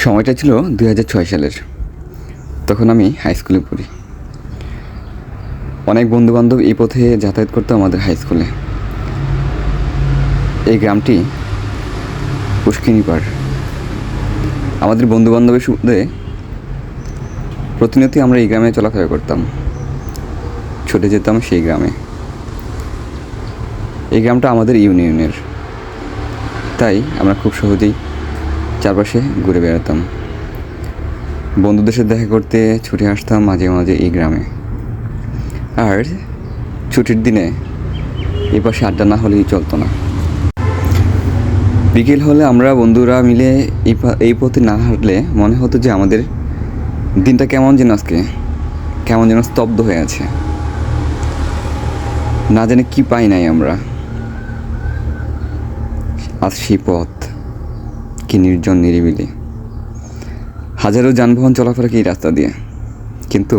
সময়টা ছিল 2006 সালের। তখন আমি হাই স্কুলে পড়ি। অনেক বন্ধুবান্ধব এই পথে যাতায়াত করতো আমাদের হাই স্কুলে। এই গ্রামটি পুষ্কিনী পাড়। আমাদের বন্ধুবান্ধবের সুবাদে প্রতিনিয়তই আমরা এই গ্রামে চলাফেরা করতাম, ছুটে যেতাম সেই গ্রামে। এই গ্রামটা আমাদের ইউনিয়নের, তাই আমরা খুব সহজেই চারপাশে ঘুরে বেড়াতাম। বন্ধুদের সাথে দেখা করতে ছুটে আসতাম মাঝে মাঝে এই গ্রামে। আর ছুটির দিনে এই পাশে আড্ডা না হলেই চলতো না। বিকেল হলে আমরা বন্ধুরা মিলে এই পথে না হাঁটলে মনে হতো যে আমাদের দিনটা কেমন যেন স্তব্ধ হয়ে আছে। না জানি কি পাই নাই আমরা। আজ সেই পথ কি নির্জন নিরিবিলি, হাজারো যানবাহন চলাফেরা কি রাস্তা দিয়ে, কিন্তু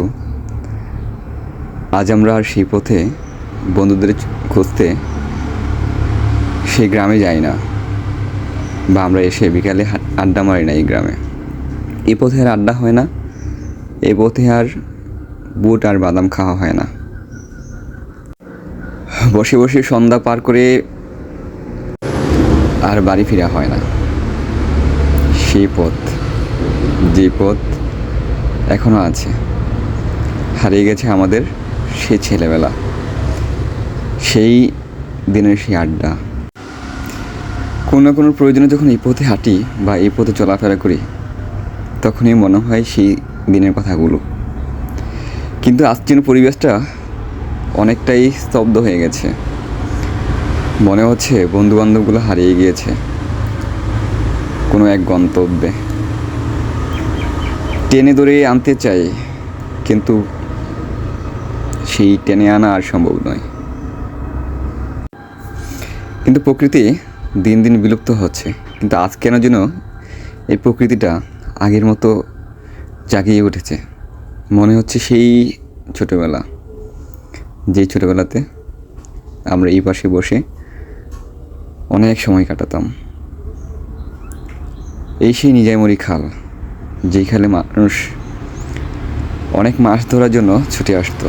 আজ আমরা আর সেই পথে বন্ধুদের খুঁজতে সেই গ্রামে যাই না, বা আমরা এসে বিকালে আড্ডা মারি না এই গ্রামে। এই পথে আর আড্ডা হয় না, এই পথে আর বুট আর বাদাম খাওয়া হয় না। বসে বসে সন্ধ্যা পার করে আর বাড়ি ফিরা হয় না। সেই পথ, যে পথ এখনও আছে, হারিয়ে গেছে আমাদের সেই ছেলেবেলা, সেই দিনের সেই আড্ডা। কোনো না কোনো প্রয়োজনে যখন এই পথে হাঁটি বা এই পথে চলাফেরা করি, তখনই মনে হয় সেই দিনের কথাগুলো। কিন্তু আজ যেন পরিবেশটা অনেকটাই স্তব্ধ হয়ে গেছে। মনে হচ্ছে বন্ধুবান্ধবগুলো হারিয়ে গিয়েছে কোনো এক গন্তব্যে। টেনে ধরে আনতে চাই, কিন্তু সেই টেনে আনা আর সম্ভব নয়। কিন্তু প্রকৃতি দিন দিন বিলুপ্ত হচ্ছে, কিন্তু আজ কেন যেন এই প্রকৃতিটা আগের মতো জাগিয়ে উঠেছে। মনে হচ্ছে সেই ছোটোবেলা, যেই ছোটোবেলাতে আমরা এই পাশে বসে অনেক সময় কাটাতাম। এই সেই নিজাইমুড়ি খাল, যেই খালে মানুষ অনেক মাছ ধরার জন্য ছুটে আসতো।